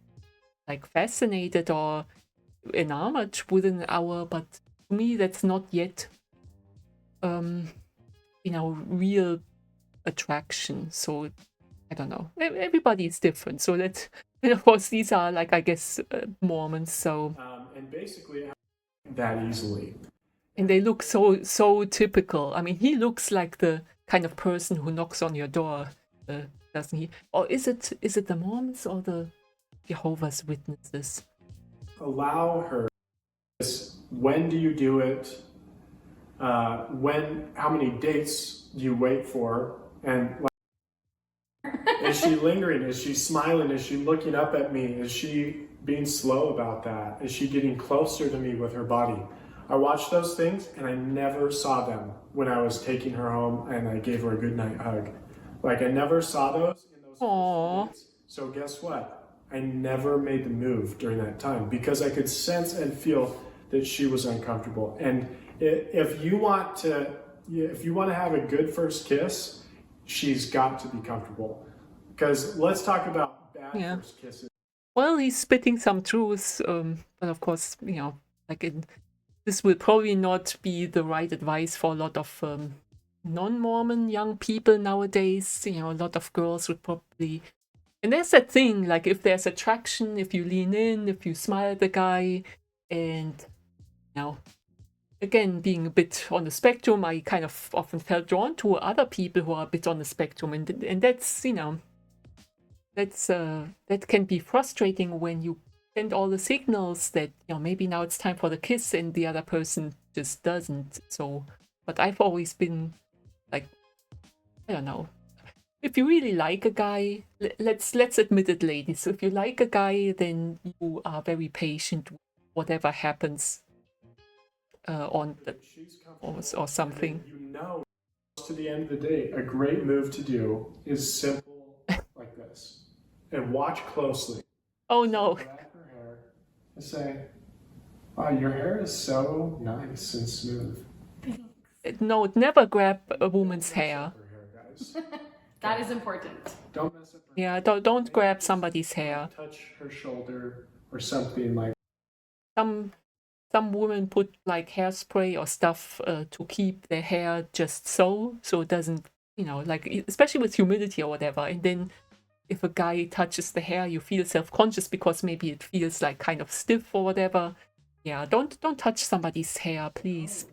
like fascinated or enamored within an hour, but to me, that's not yet, you know, real attraction. So I don't know. Everybody is different. So that, and of course, these are like, I guess, Mormons. So and basically that easily. and they look so typical. I mean, he looks like the kind of person who knocks on your door, doesn't he? Or is it the Mormons or the Jehovah's Witnesses? Allow her. When do you do it? How many dates do you wait for? And like, is she lingering? Is she smiling? Is she looking up at me? Is she being slow about that? Is she getting closer to me with her body? I watched those things and I never saw them when I was taking her home and I gave her a goodnight hug. Like I never saw those in those Aww. first dates. So guess what? I never made the move during that time because I could sense and feel that she was uncomfortable. And if you want to have a good first kiss, she's got to be comfortable. Because let's talk about bad first kisses. Well, he's spitting some truths, but of course, you know, like this will probably not be the right advice for a lot of non-Mormon young people nowadays. You know, a lot of girls would probably, and there's that thing, like if there's attraction, if you lean in, if you smile at the guy, and you know, again, being a bit on the spectrum, I kind of often felt drawn to other people who are a bit on the spectrum, and that's, you know, that can be frustrating when you send all the signals that, you know, maybe now it's time for the kiss and the other person just doesn't. So, but I've always been like, I don't know, if you really like a guy, let's admit it, ladies. So if you like a guy, then you are very patient with whatever happens on the, or something. You know, to the end of the day, a great move to do is simple like this. And watch closely. Oh no. Grab her hair and say, wow, your hair is so nice and smooth. No, never grab a woman's hair. That is important. Don't mess up her Yeah, don't grab somebody's hair. touch her shoulder or something like Some women put like hairspray or stuff to keep their hair just so it doesn't, you know, like especially with humidity or whatever. And then if a guy touches the hair, you feel self-conscious because maybe it feels like kind of stiff or whatever. Yeah, don't touch somebody's hair, please.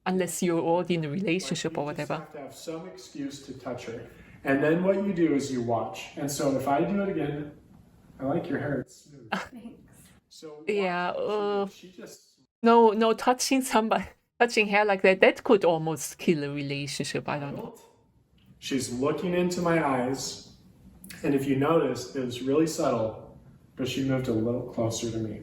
Unless you're already in a relationship or whatever. You just have to have some excuse to touch her. And then what you do is you watch. And so if I do it again, I like your hair, it's smooth. So yeah, she just no, touching hair like that could almost kill a relationship. I don't know. She's looking into my eyes, and if you notice, it was really subtle, but she moved a little closer to me.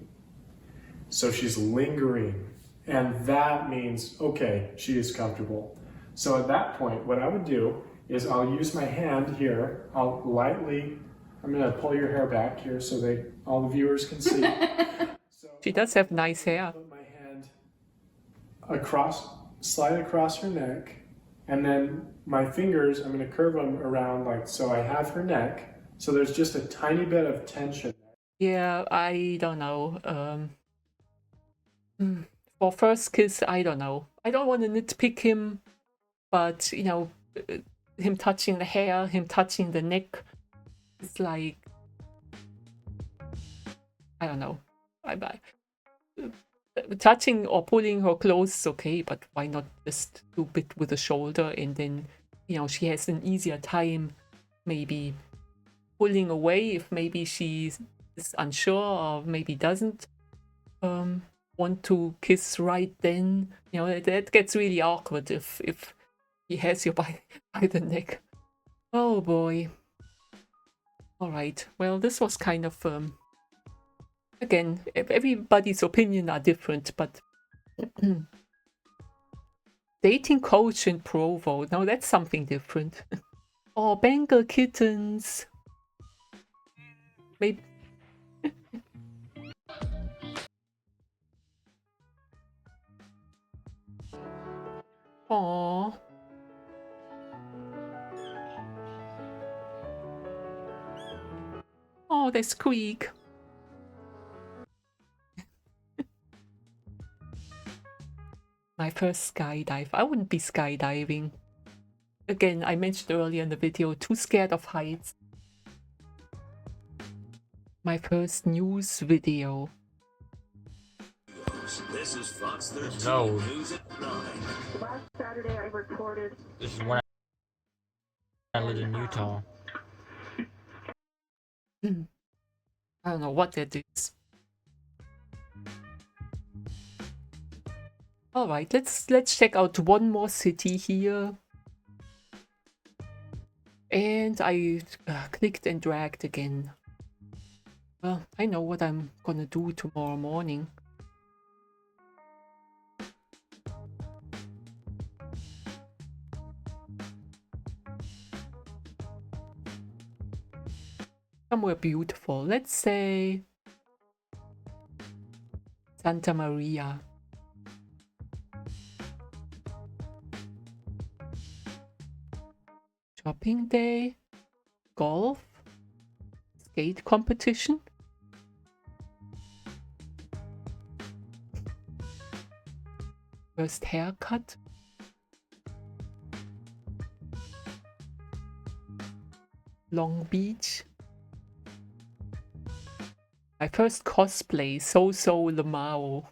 So she's lingering, and that means, okay, she is comfortable. So at that point, what I would do is I'll use my hand here, I'm gonna pull your hair back here so all the viewers can see. She does have nice hair. Put my hand slide across her neck, and then my fingers, I'm going to curve them around so I have her neck. So there's just a tiny bit of tension. Yeah, I don't know. For first kiss, I don't know. I don't want to nitpick him, but, you know, him touching the hair, him touching the neck, it's like, I don't know. Touching or pulling her clothes is okay, but why not just do a bit with the shoulder, and then, you know, she has an easier time maybe pulling away if maybe she is unsure or maybe doesn't want to kiss right then. You know, that gets really awkward if he has you by the neck. Oh boy. All right. Well, this was kind of again, everybody's opinion are different, but dating coach in Provo. Now that's something different. Oh, Bengal kittens. Maybe. Aww. Oh, they squeak. My first skydive. I wouldn't be skydiving. Again, I mentioned earlier in the video, too scared of heights. My first news video. This is Fox 13 No. News at 9. Last Saturday I reported. This is when I lived in Utah. I don't know what that is. Alright, let's check out one more city here. And I clicked and dragged again. Well, I know what I'm gonna do tomorrow morning. Somewhere beautiful. Let's say Santa Maria. Shopping day, golf, skate competition. First haircut. Long Beach. My first cosplay, So Lamau.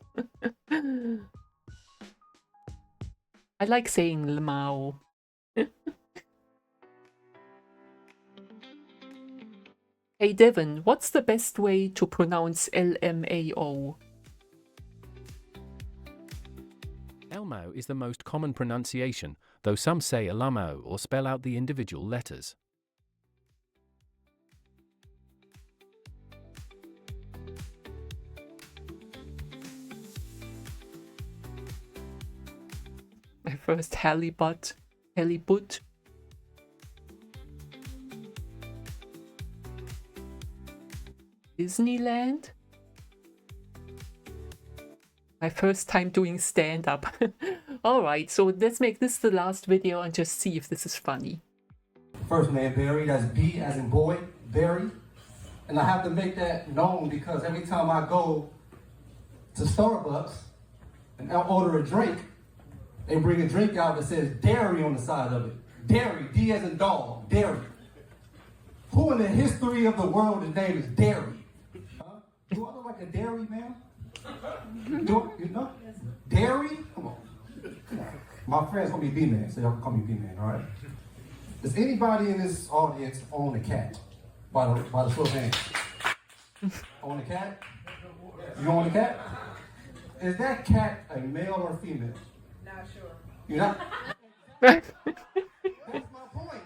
I like saying Lamau. Hey Devon, what's the best way to pronounce LMAO? Elmo is the most common pronunciation, though some say Elamo or spell out the individual letters. My first halibut. Disneyland. My first time doing stand-up. Alright, so let's make this the last video and just see if this is funny. First name Barry, that's B as in boy, Barry. And I have to make that known because every time I go to Starbucks and I order a drink, they bring a drink out that says dairy on the side of it. Dairy, D as in dog, dairy. Who in the history of the world is named as Dairy? Huh? Do I look like a dairy man? You know? Dairy? Come on. My friends call me B-Man, so y'all can call me B-Man, all right? Does anybody in this audience own a cat? By the show of hands. Own a cat? You own a cat? Is that cat a male or female? Not sure. You're not? That's my point.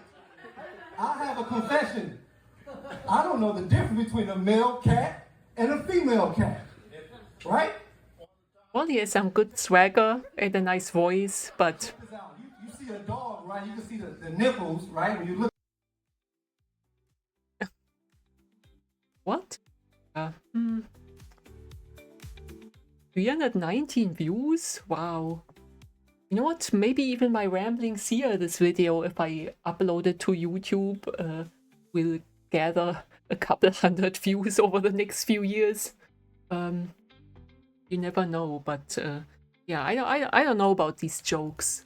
I have a confession. I don't know the difference between a male cat and a female cat. Right? Well, he has some good swagger and a nice voice, but... You see a dog, right? You can see the nipples, right? When you look. What? 319 views? Wow. You know what? Maybe even my ramblings here, this video, if I upload it to YouTube, will gather a couple hundred views over the next few years. You never know, but yeah, I don't know about these jokes.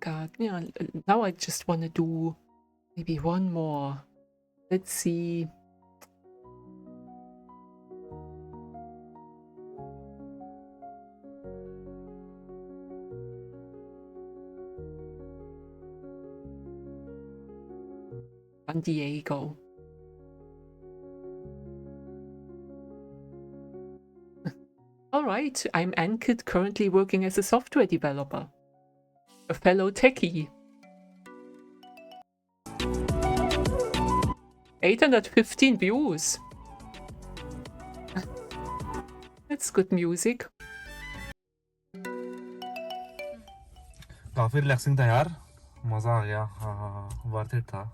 God, yeah, now I just want to do maybe one more. Let's see. San Diego. Alright, I'm Ankit, currently working as a software developer. A fellow techie. 815 views. That's good music. काफी relaxing था यार, मजा आ गया, हाँ worth it था.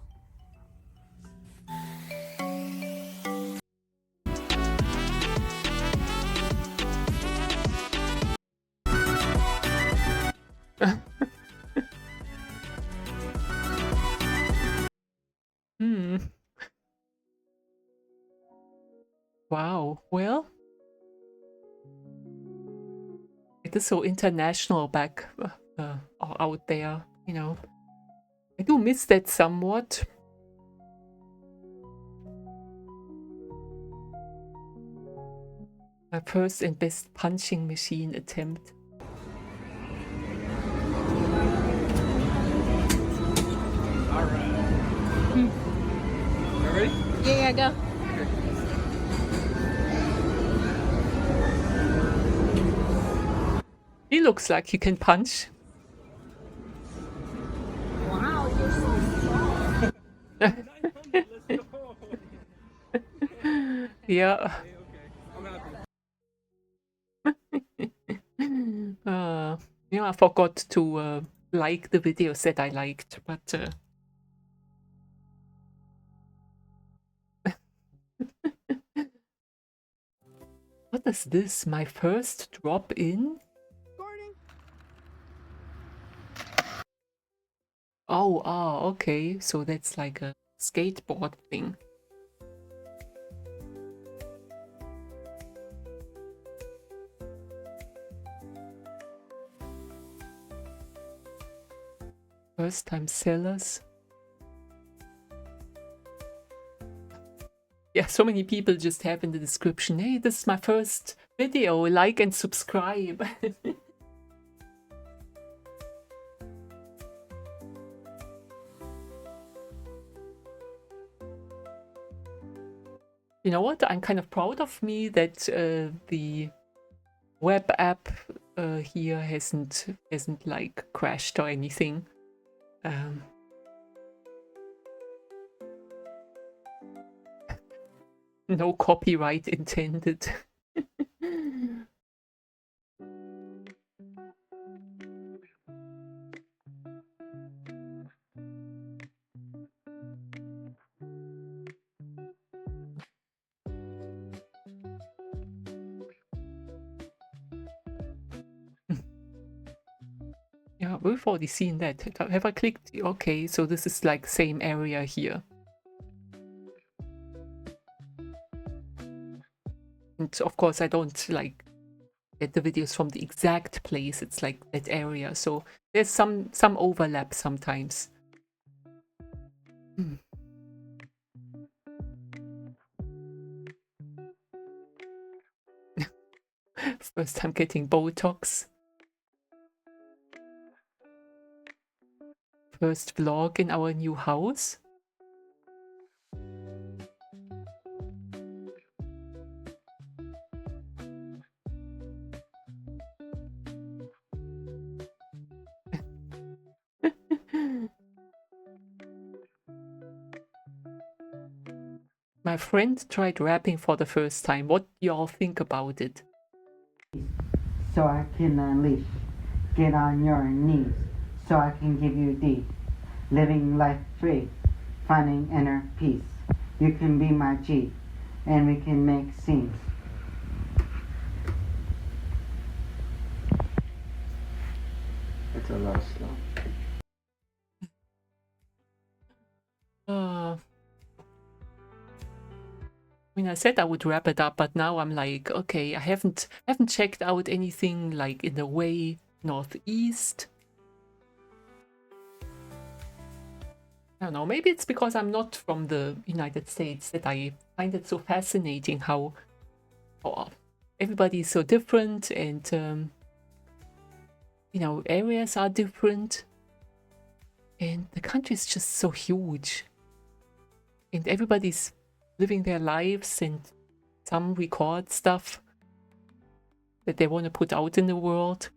Wow, well, it is so international back out there, you know. I do miss that somewhat. My first and best punching machine attempt. Alright. You ready? Yeah, go. He looks like he can punch. Wow, you're so strong. Yeah. You know, I forgot to like the videos that I liked, but what is this? My first drop in? Oh, okay. So that's like a skateboard thing. First time sellers. Yeah, so many people just have in the description, hey, this is my first video, like and subscribe. You know what? I'm kind of proud of me that the web app here hasn't like crashed or anything. No copyright intended. Yeah, we've already seen that. Have I clicked? Okay, so this is like same area here. And of course I don't like get the videos from the exact place, it's like that area. So there's some overlap sometimes. First time getting Botox. First vlog in our new house. My friend tried rapping for the first time. What do y'all think about it? So I can unleash. Get on your knees. So I can give you D. Living life free. Finding inner peace. You can be my G. And we can make scenes. It's a lot slow. I mean, I said I would wrap it up, but now I'm like, okay, I haven't checked out anything like in the way northeast. I don't know, maybe it's because I'm not from the United States that I find it so fascinating how everybody is so different and you know, areas are different and the country is just so huge. and everybody's living their lives, and some record stuff that they want to put out in the world.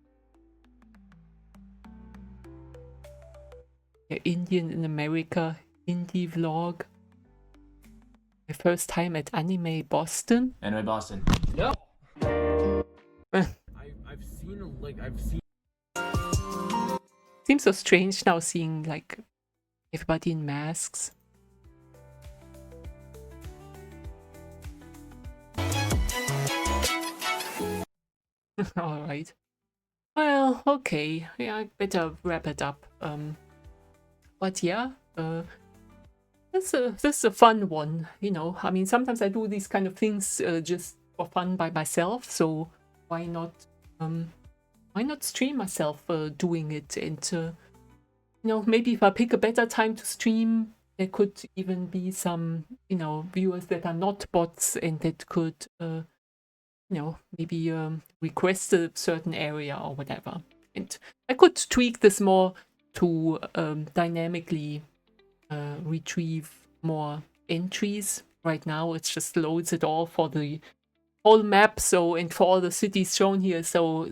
Yeah, Indian in America, indie vlog. My first time at Anime Boston. Anime Boston. No. I've seen. Seems so strange now seeing like everybody in masks. All right. Well, okay. Yeah, I better wrap it up. But yeah, this is a fun one. You know, I mean, sometimes I do these kind of things just for fun by myself. So why not stream myself doing it? And you know, maybe if I pick a better time to stream, there could even be some, you know, viewers that are not bots and that could you know, maybe request a certain area or whatever. And I could tweak this more to dynamically retrieve more entries. Right now it just loads it all for the whole map, so, and for all the cities shown here, so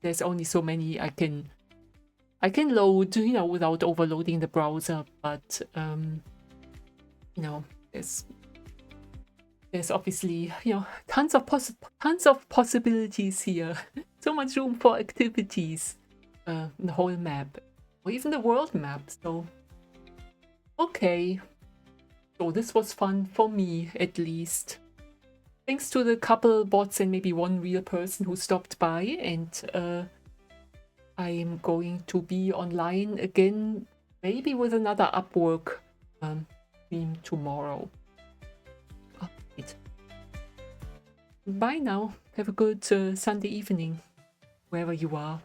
there's only so many I can load, you know, without overloading the browser. But you know, there's obviously, you know, tons of possibilities here. So much room for activities in the whole map, or even the world map. So okay, so this was fun for me, at least. Thanks to the couple bots and maybe one real person who stopped by, and I'm going to be online again, maybe with another Upwork stream tomorrow. Right. Bye now. Have a good Sunday evening, wherever you are.